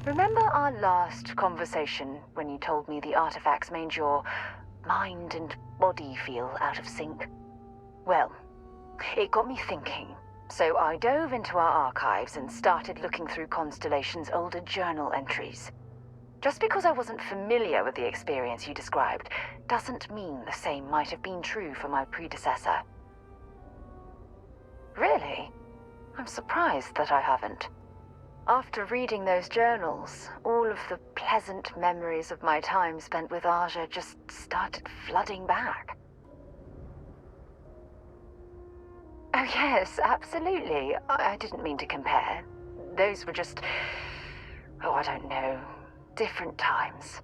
Remember our last conversation when you told me the artifacts made your mind and body feel out of sync? Well, it got me thinking, so I dove into our archives and started looking through Constellation's older journal entries. Just because I wasn't familiar with the experience you described doesn't mean the same might have been true for my predecessor. Really? I'm surprised that I haven't. After reading those journals, all of the pleasant memories of my time spent with Aja just started flooding back. Oh yes, absolutely. I didn't mean to compare. Those were just... oh, I don't know. Different times.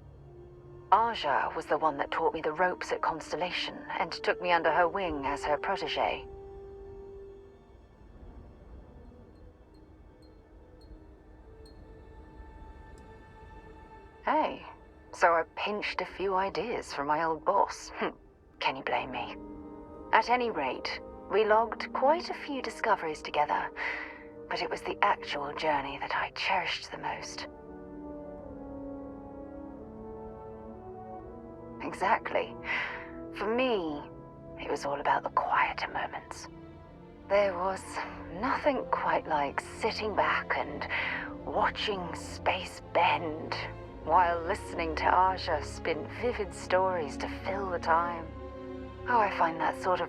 Aja was the one that taught me the ropes at Constellation and took me under her wing as her protege. Hey, so I pinched a few ideas from my old boss. Can you blame me? At any rate, we logged quite a few discoveries together, but it was the actual journey that I cherished the most. Exactly. For me, it was all about the quieter moments. There was nothing quite like sitting back and watching space bend while listening to Aja spin vivid stories to fill the time. Oh, I find that sort of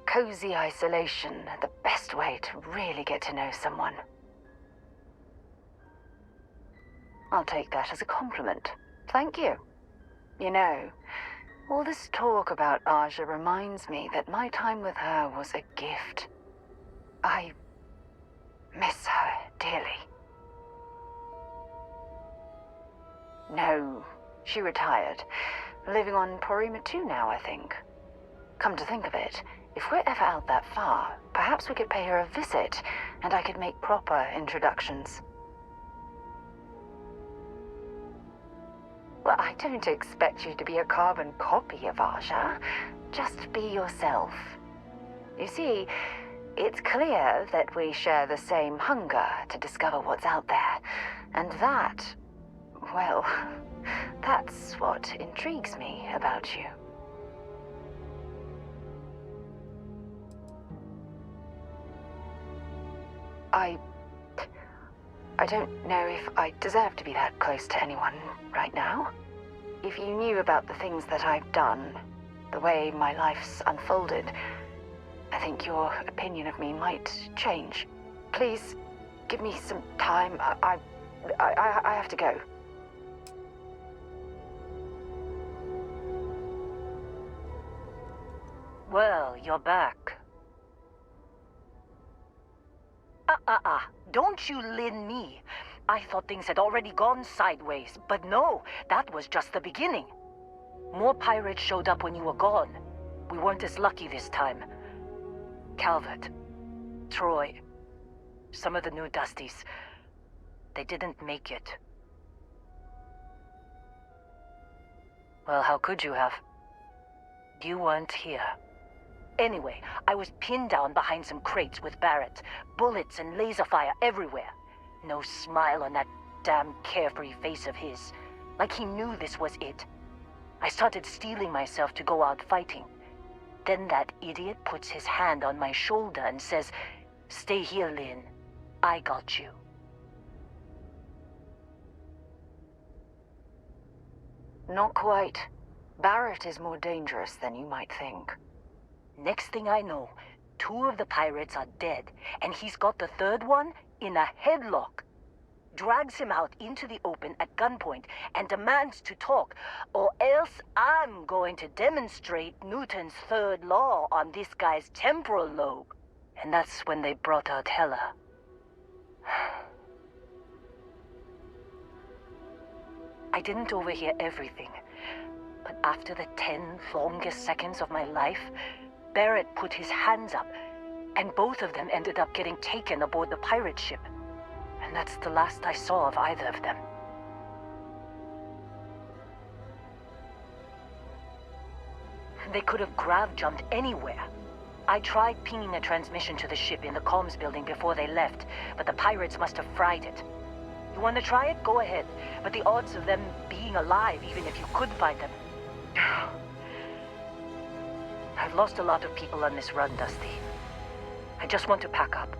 cozy isolation the best way to really get to know someone. I'll take that as a compliment. Thank you. You know, all this talk about Aja reminds me that my time with her was a gift. I miss her dearly. No, she retired. Living on Porima 2 now, I think. Come to think of it, if we're ever out that far, perhaps we could pay her a visit, and I could make proper introductions. Well, I don't expect you to be a carbon copy of Aja. Just be yourself. You see, it's clear that we share the same hunger to discover what's out there, and that, well, that's what intrigues me about you. I don't know if I deserve to be that close to anyone right now. If you knew about the things that I've done, the way my life's unfolded, I think your opinion of me might change. Please, give me some time. I have to go. Well, you're back. Don't you lin me. I thought things had already gone sideways, but no, that was just the beginning. More pirates showed up when you were gone. We weren't as lucky this time. Calvert, Troy, some of the new Dusties, they didn't make it. Well, how could you have? You weren't here. Anyway, I was pinned down behind some crates with Barrett. Bullets and laser fire everywhere. No smile on that damn carefree face of his. Like he knew this was it. I started steeling myself to go out fighting. Then that idiot puts his hand on my shoulder and says, "Stay here, Lynn. I got you." Not quite. Barrett is more dangerous than you might think. Next thing I know, 2 of the pirates are dead, and he's got the 3rd one in a headlock. Drags him out into the open at gunpoint and demands to talk, or else I'm going to demonstrate Newton's 3rd law on this guy's temporal lobe. And that's when they brought out Hela. I didn't overhear everything, but after the 10 longest seconds of my life, Barrett put his hands up, and both of them ended up getting taken aboard the pirate ship. And that's the last I saw of either of them. They could have grav-jumped anywhere. I tried pinging a transmission to the ship in the comms building before they left, but the pirates must have fried it. You want to try it? Go ahead. But the odds of them being alive, even if you could find them... I've lost a lot of people on this run, Dusty. I just want to pack up.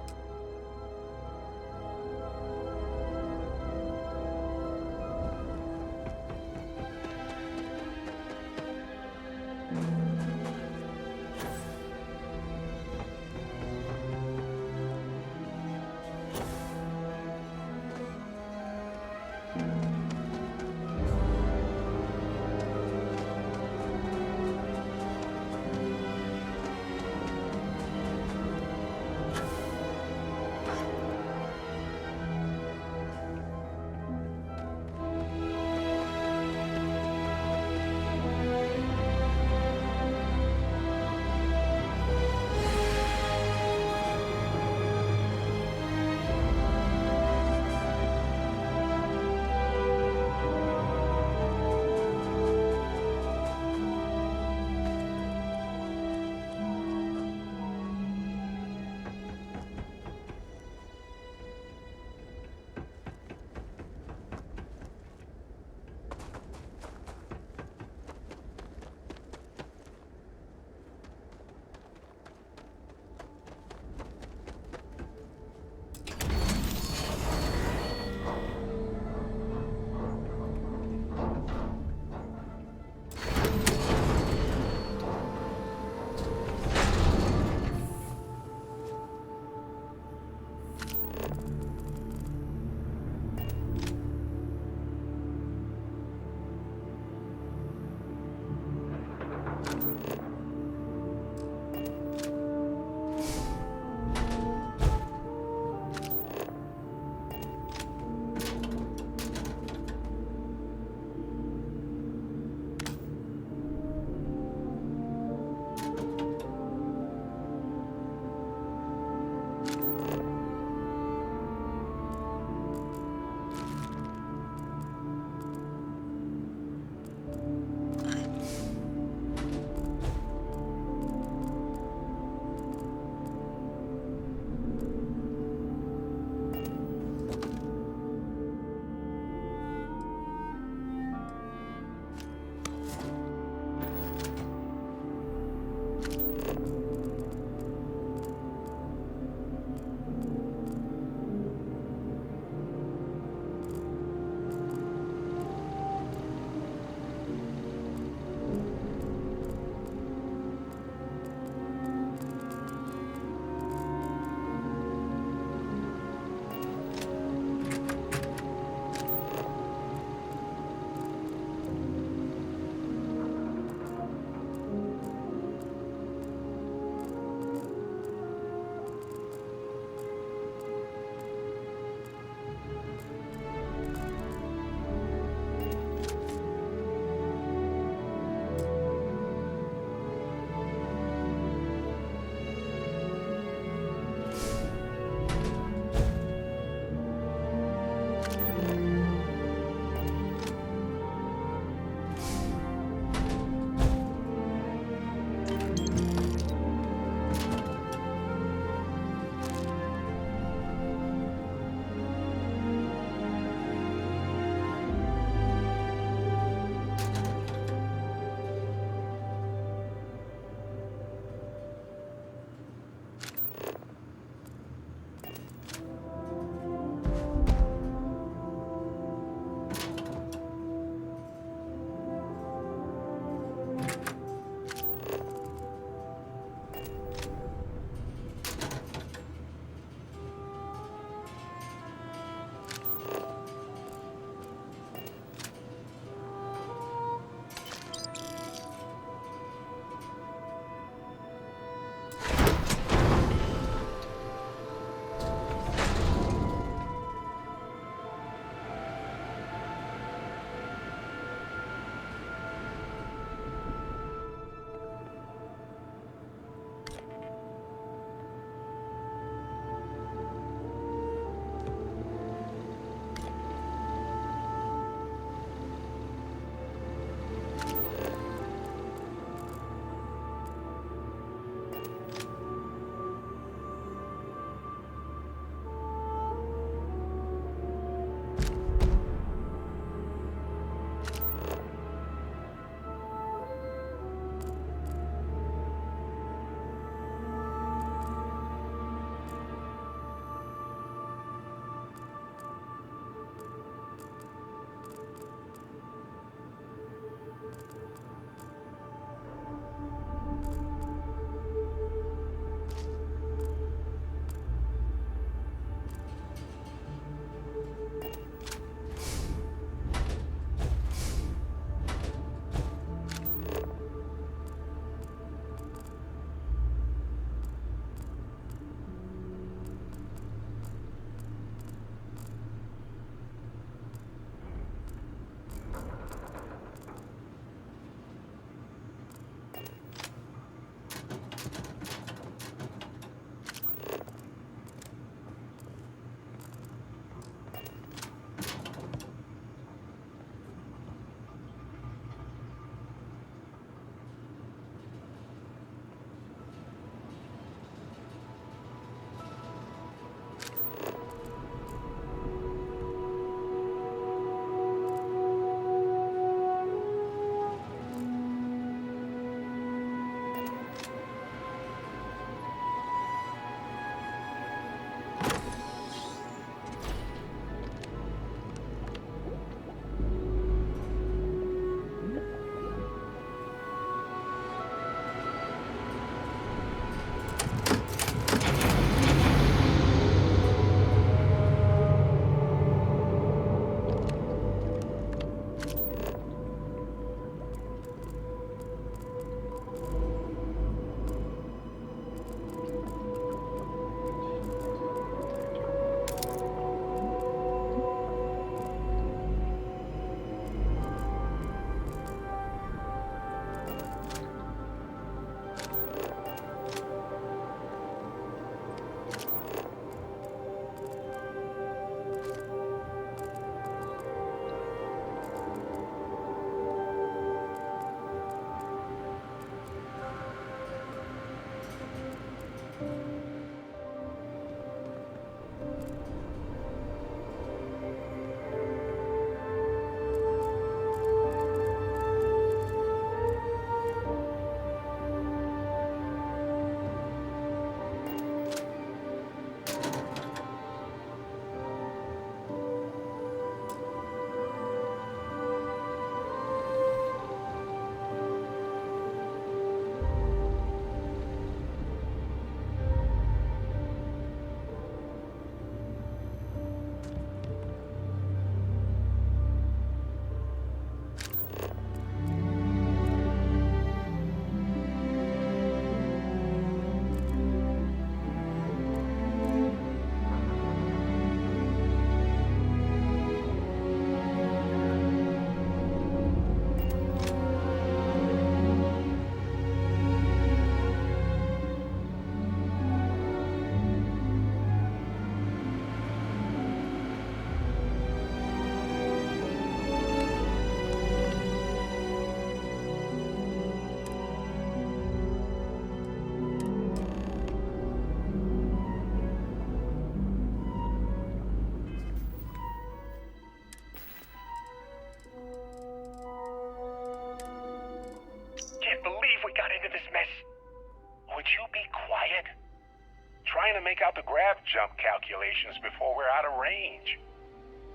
jump calculations before we're out of range.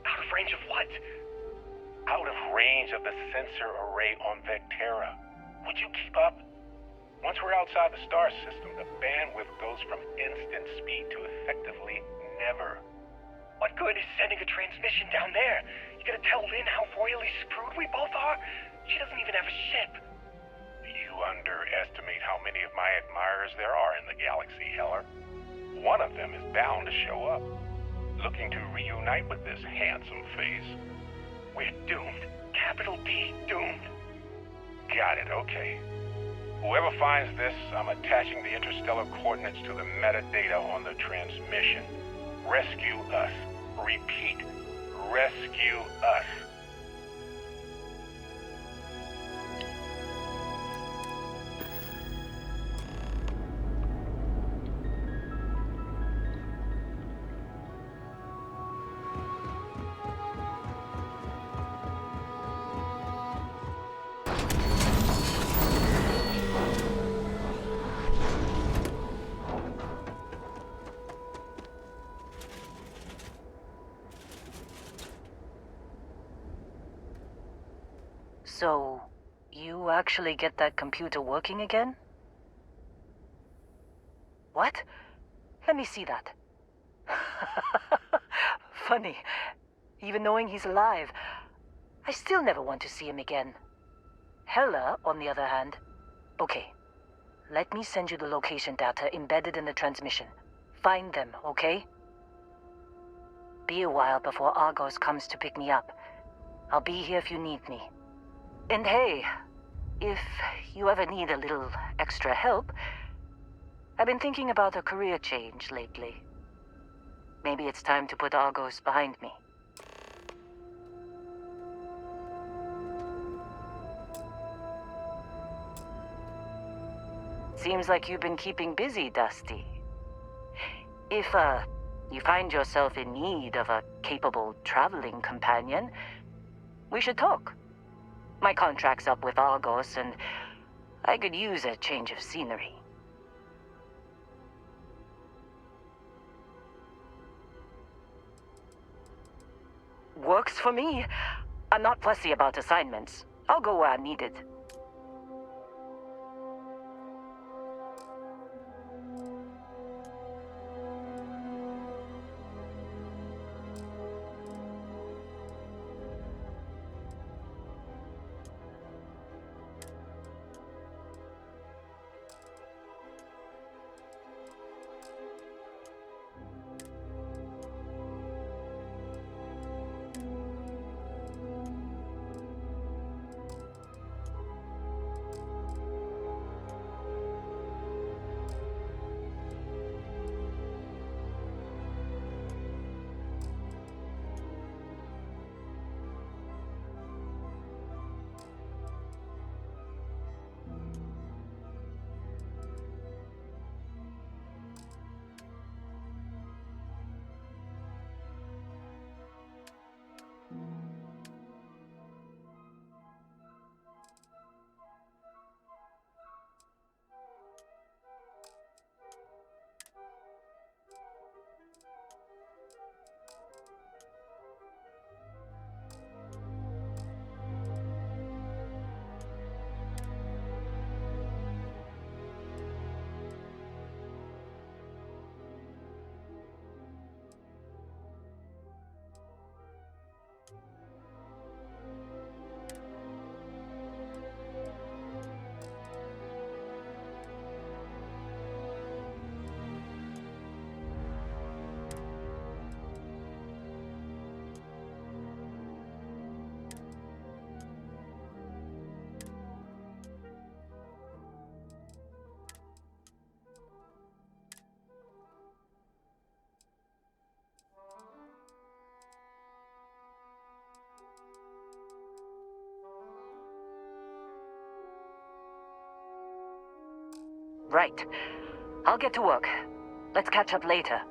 Out of range of what? Out of range of the sensor array on Vectera. Would you keep up? Once we're outside the star system, the bandwidth goes from instant speed to effectively never. What good is sending a transmission down there? You gonna tell Lynn how royally screwed we both are? She doesn't even have a ship. You underestimate how many of my admirers there are in the galaxy, Heller. One of them is bound to show up, looking to reunite with this handsome face. We're doomed. Capital D, doomed. Got it, okay. Whoever finds this, I'm attaching the interstellar coordinates to the metadata on the transmission. Rescue us. Repeat, rescue us. So, you actually get that computer working again? What? Let me see that. Funny. Even knowing he's alive, I still never want to see him again. Hella, on the other hand. Okay. Let me send you the location data embedded in the transmission. Find them, okay? Be a while before Argos comes to pick me up. I'll be here if you need me. And hey, if you ever need a little extra help, I've been thinking about a career change lately. Maybe it's time to put Argos behind me. Seems like you've been keeping busy, Dusty. If, you find yourself in need of a capable traveling companion, we should talk. My contract's up with Argos, and I could use a change of scenery. Works for me. I'm not fussy about assignments. I'll go where I'm needed. Right. I'll get to work. Let's catch up later.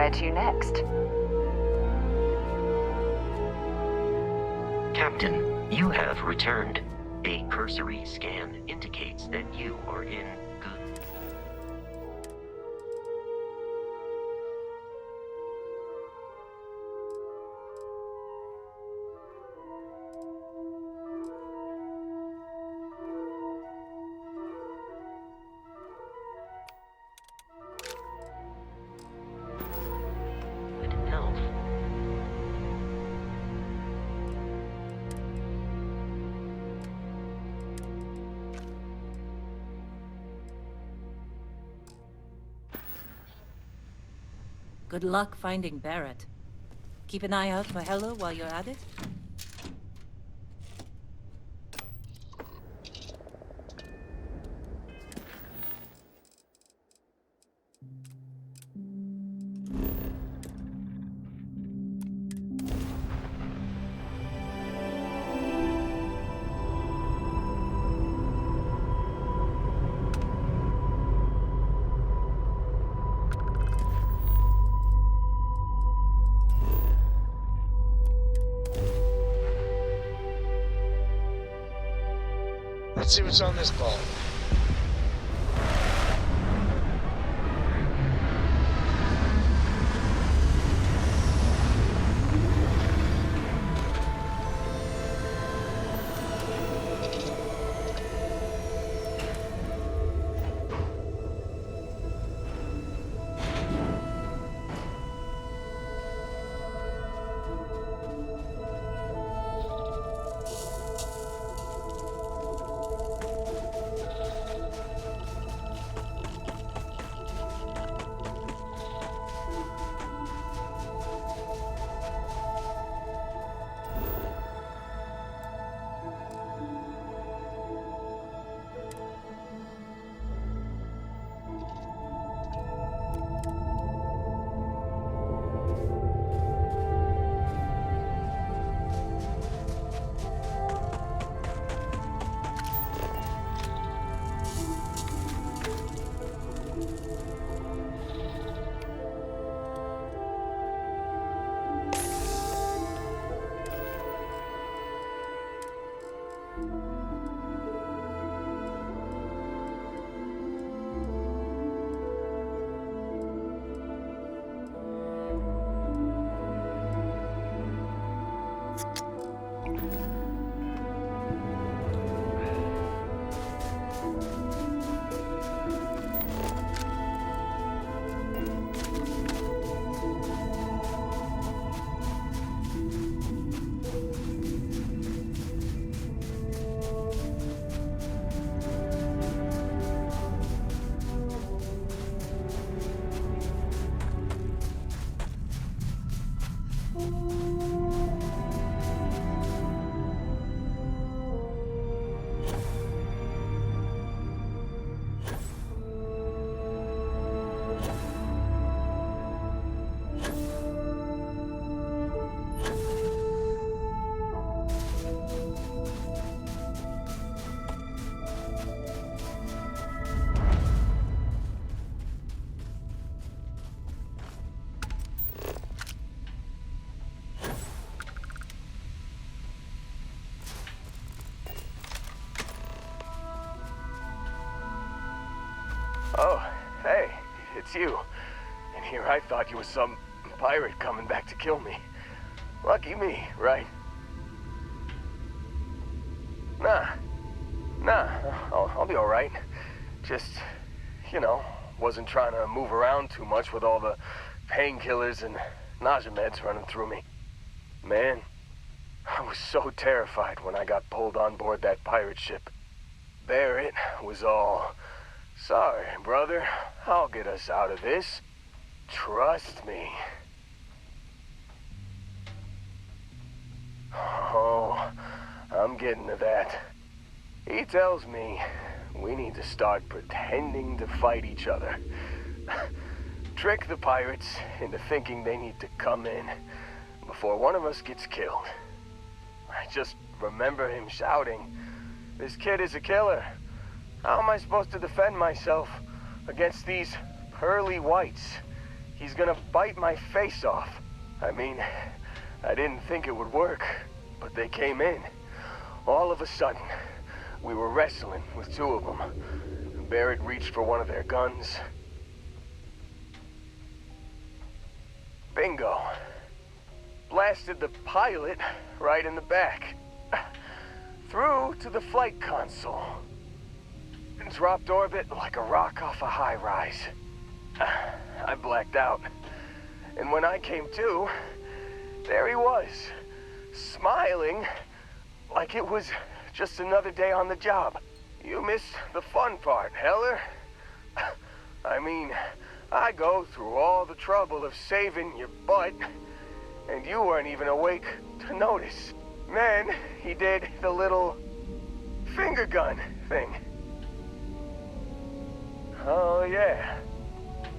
Where to next? Captain, you have returned. A cursory scan indicates that you are in good. Good health. Good luck finding Barrett. Keep an eye out for Hella while you're at it. Let's see what's on this ball. Oh, hey, it's you. And here I thought you was some pirate coming back to kill me. Lucky me, right? Nah, I'll be alright. Just, wasn't trying to move around too much with all the painkillers and nausea meds running through me. Man, I was so terrified when I got pulled on board that pirate ship. Barrett was all, "Sorry, brother, I'll get us out of this. Trust me." Oh, I'm getting to that. He tells me we need to start pretending to fight each other. Trick the pirates into thinking they need to come in before one of us gets killed. I just remember him shouting, "This kid is a killer. How am I supposed to defend myself against these pearly whites? he's gonna bite my face off. I mean, I didn't think it would work, but they came in. All of a sudden, we were wrestling with two of them. Barrett reached for one of their guns. Bingo. Blasted the pilot right in the back. Through to the flight console. And dropped orbit like a rock off a high rise. I blacked out. And when I came to, there he was, smiling like it was just another day on the job. You missed the fun part, Heller. I mean, I go through all the trouble of saving your butt, and you weren't even awake to notice. Then he did the little finger gun thing. Oh yeah,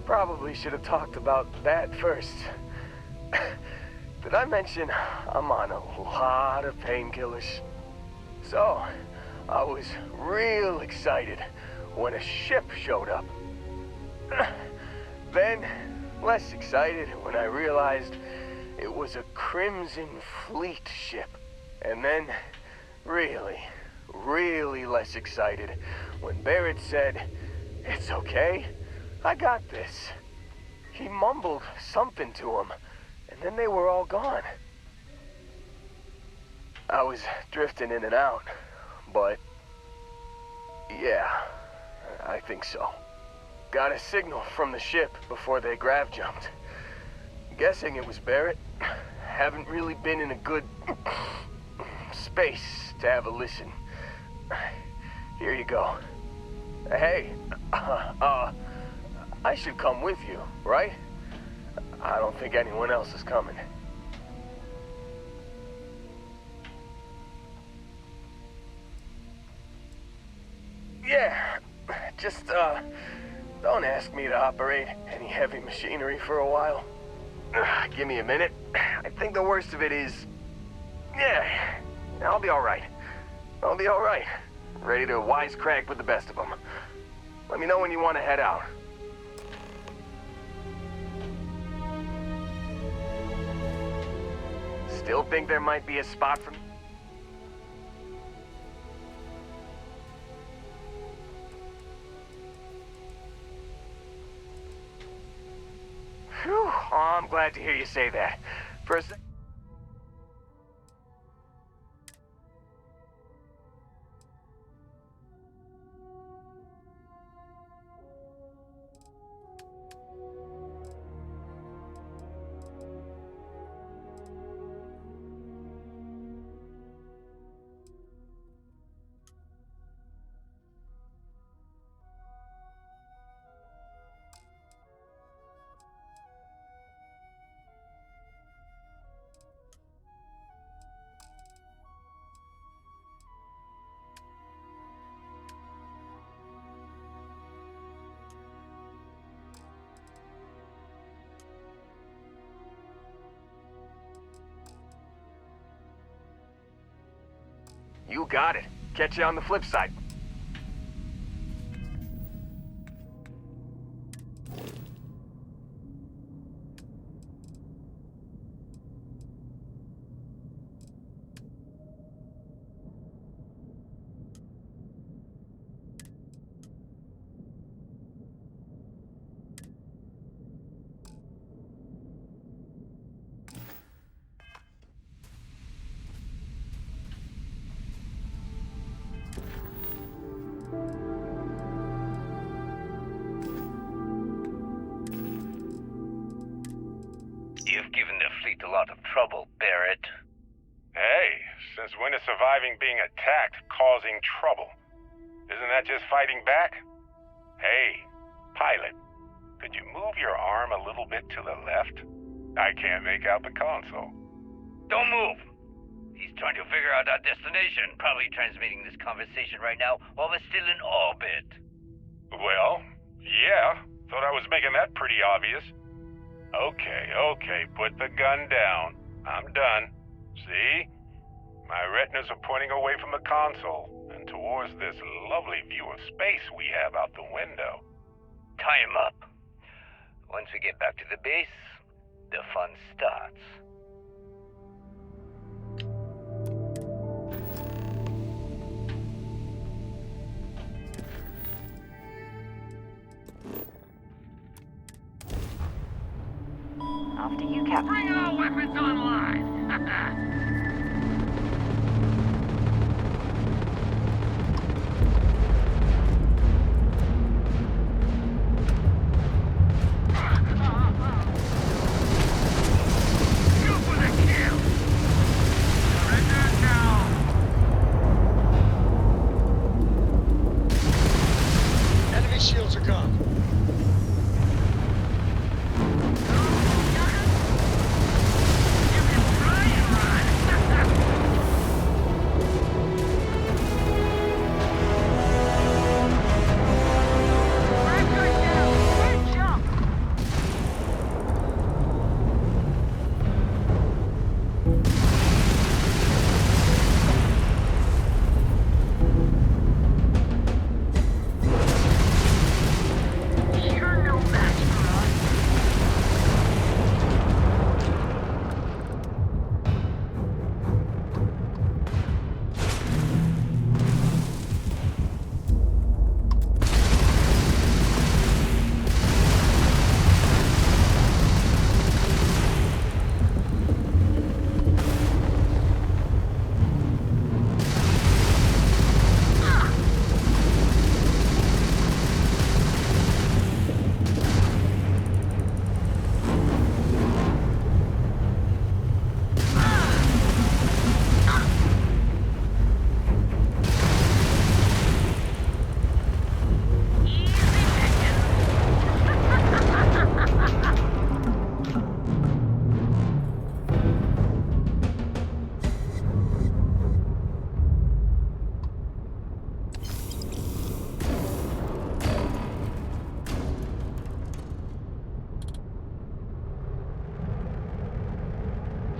probably should have talked about that first. Did I mention I'm on a lot of painkillers? So, I was real excited when a ship showed up. Then, less excited when I realized it was a Crimson Fleet ship. And then, really less excited when Barrett said, "It's okay, I got this." He mumbled something to him, and then they were all gone. I was drifting in and out, but yeah, I think so. Got a signal from the ship before they grav jumped. Guessing it was Barrett. Haven't really been in a good space to have a listen. Here you go. Hey, I should come with you, right? I don't think anyone else is coming. Yeah, just, don't ask me to operate any heavy machinery for a while. Give me a minute. I think the worst of it is... Yeah, I'll be alright. I'll be alright. Ready to wisecrack with the best of them. Let me know when you want to head out. Still think there might be a spot for me? Whew, oh, I'm glad to hear you say that. For a sec... You got it. Catch you on the flip side. You've given the fleet a lot of trouble, Barrett. Hey, since when is surviving being attacked causing trouble? Isn't that just fighting back? Hey, pilot, could you move your arm a little bit to the left? I can't make out the console. Don't move! He's trying to figure out our destination. Probably transmitting this conversation right now while we're still in orbit. Well, yeah, thought I was making that pretty obvious. Okay, put the gun down. I'm done. See? My retinas are pointing away from the console and towards this lovely view of space we have out the window. Tie him up. Once we get back to the base, the fun starts. After you, Captain. Bring all weapons online! Enemy shields are gone.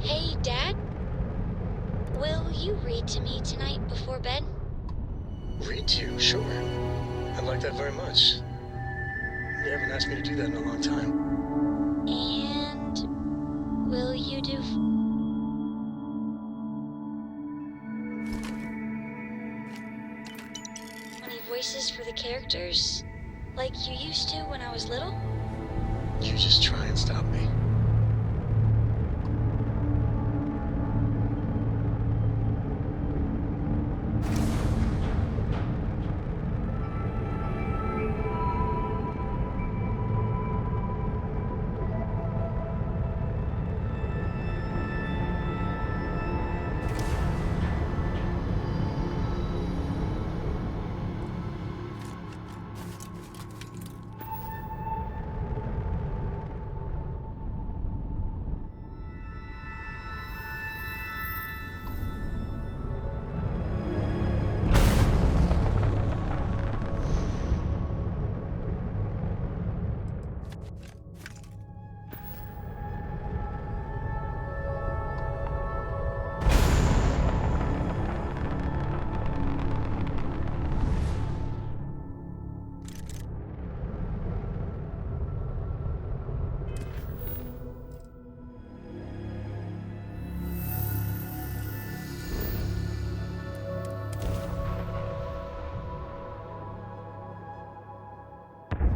Hey, Dad? Will you read to me tonight before bed? Read to you, sure. I'd like that very much. You haven't asked me to do that in a long time. And will you do... funny voices for the characters? Like you used to when I was little? You just try and stop me.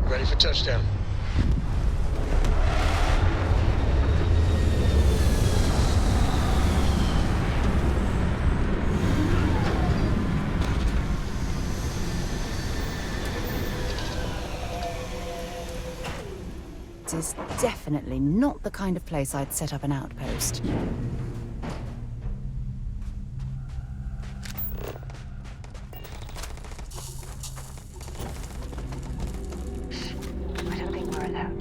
Ready for touchdown. It is definitely not the kind of place I'd set up an outpost. I don't think we're alone.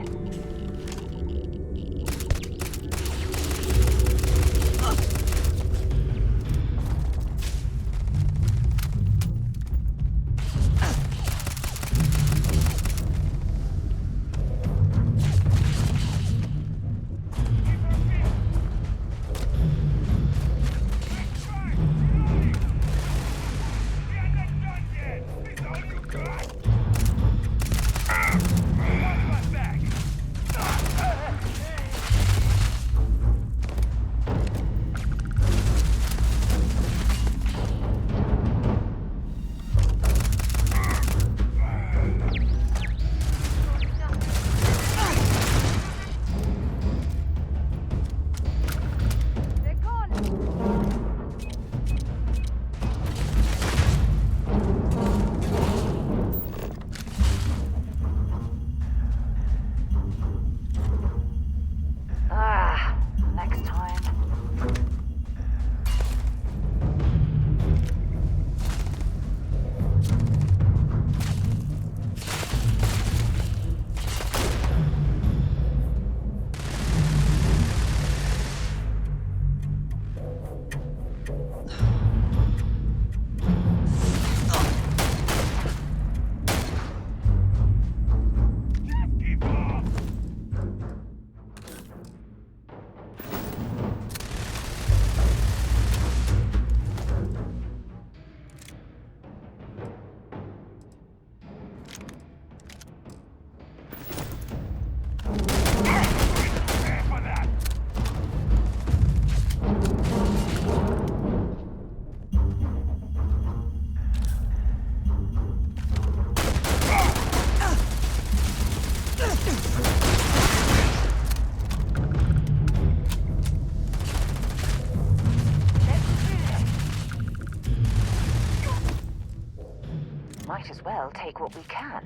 well take what we can.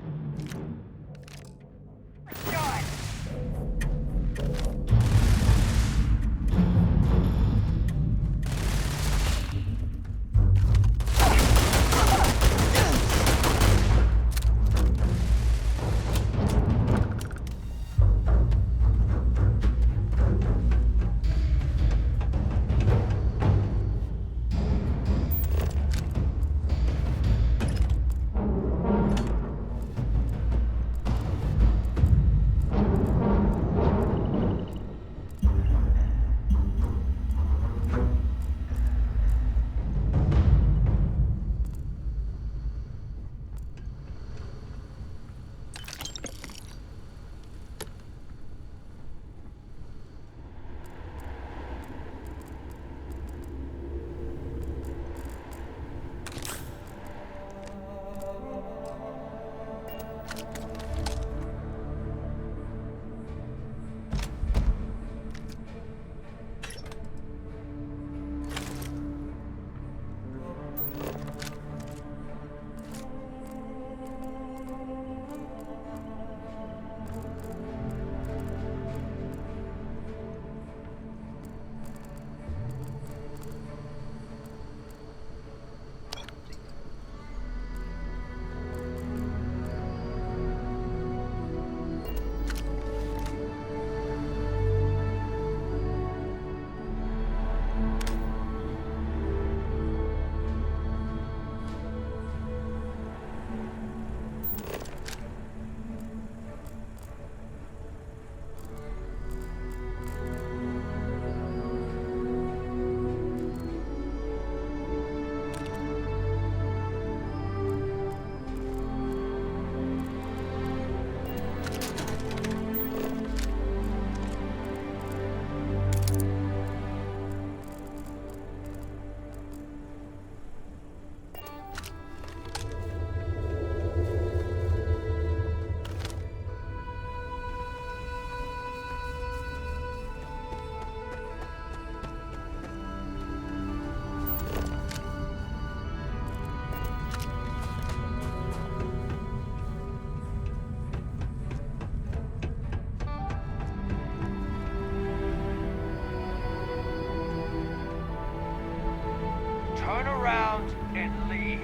Turn around and leave.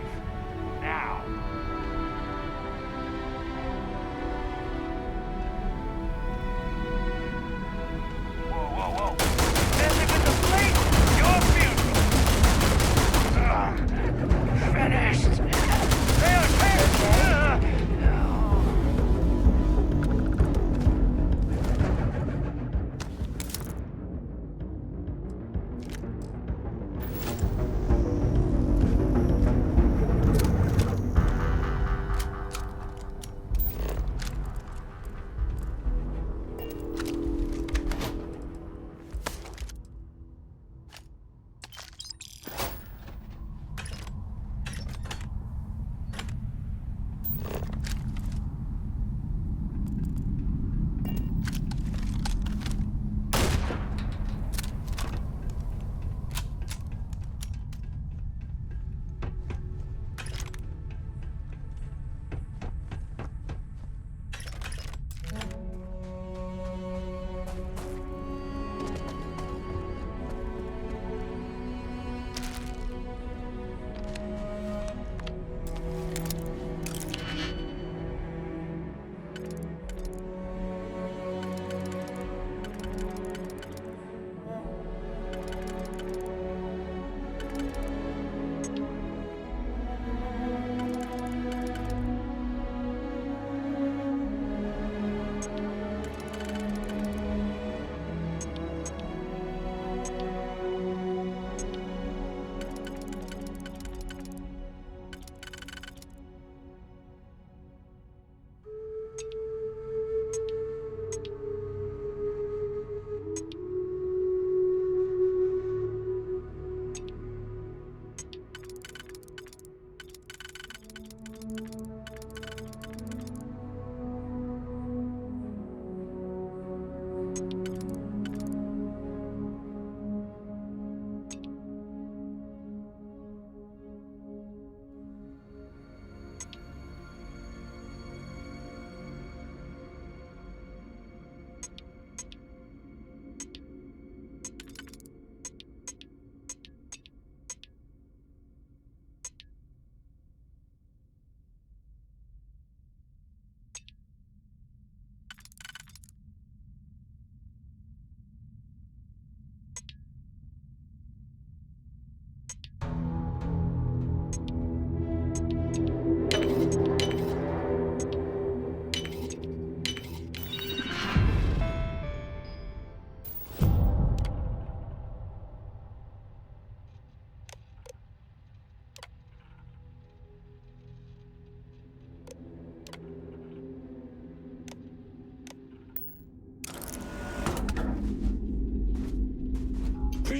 Now. Whoa, whoa, whoa. Messing with the fleet! You're finished! Taylor,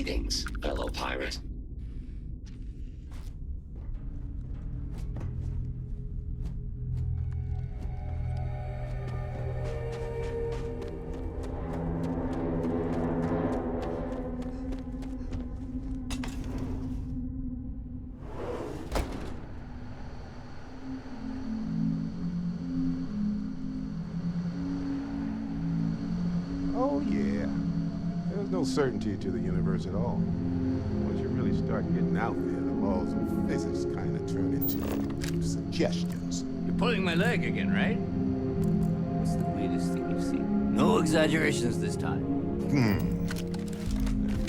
Greetings, fellow pirate. Oh, yeah. There's no certainty to the universe at all. Once you really start getting out there, the laws of physics kind of turn into suggestions. You're pulling my leg again, right? What's the weirdest thing you've seen? No exaggerations this time.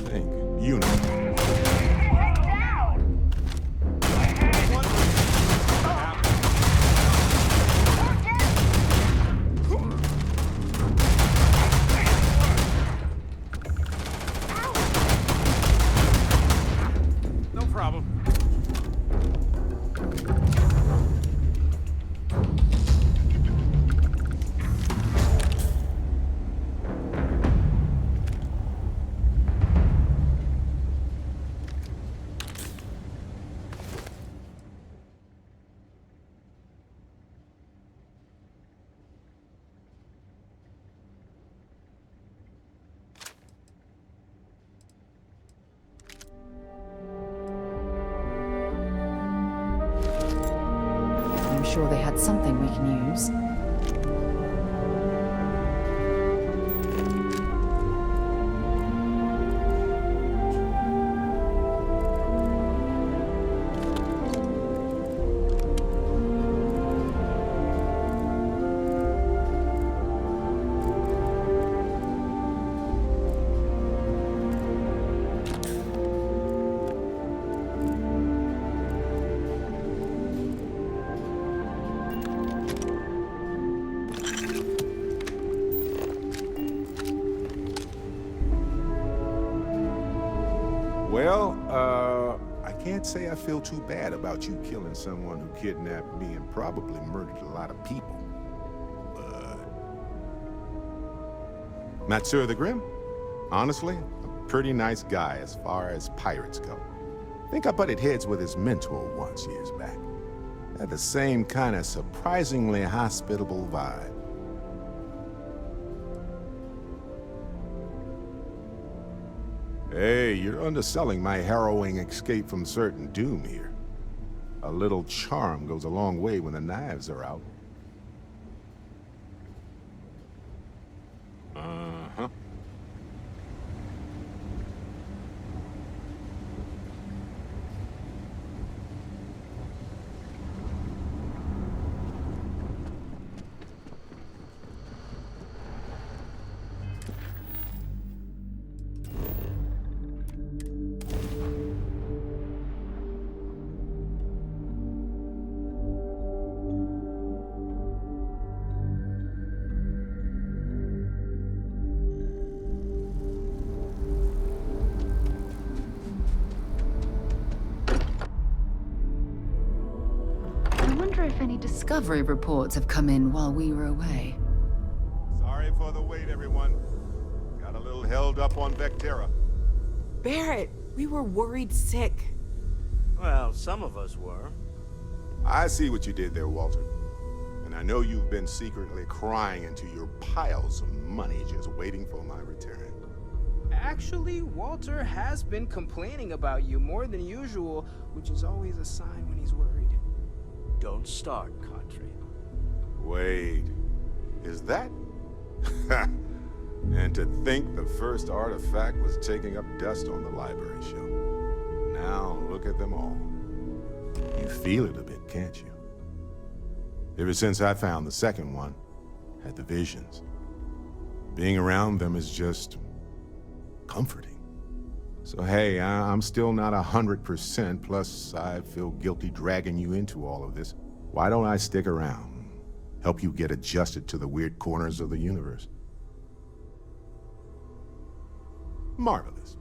I think. You know. I'm sure they had something we can use. Well, I can't say I feel too bad about you killing someone who kidnapped me and probably murdered a lot of people. But... Matsur the Grim? Honestly, a pretty nice guy as far as pirates go. Think I butted heads with his mentor once years back. Had the same kind of surprisingly hospitable vibe. Hey, you're underselling my harrowing escape from certain doom here. A little charm goes a long way when the knives are out. Uh-huh. If any discovery reports have come in while we were away. Sorry for the wait, everyone. Got a little held up on Vectera. Barrett, we were worried sick. Well, some of us were. I see what you did there, Walter. And I know you've been secretly crying into your piles of money just waiting for my return. Actually, Walter has been complaining about you more than usual, which is always a sign when he's worried. Don't start, Country. Wait, is that? And to think the first artifact was taking up dust on the library shelf. Now look at them all. You feel it a bit, can't you? Ever since I found the second one, had the visions. Being around them is just comforting. So hey, I'm still not 100%, plus I feel guilty dragging you into all of this. Why don't I stick around? Help you get adjusted to the weird corners of the universe. Marvelous.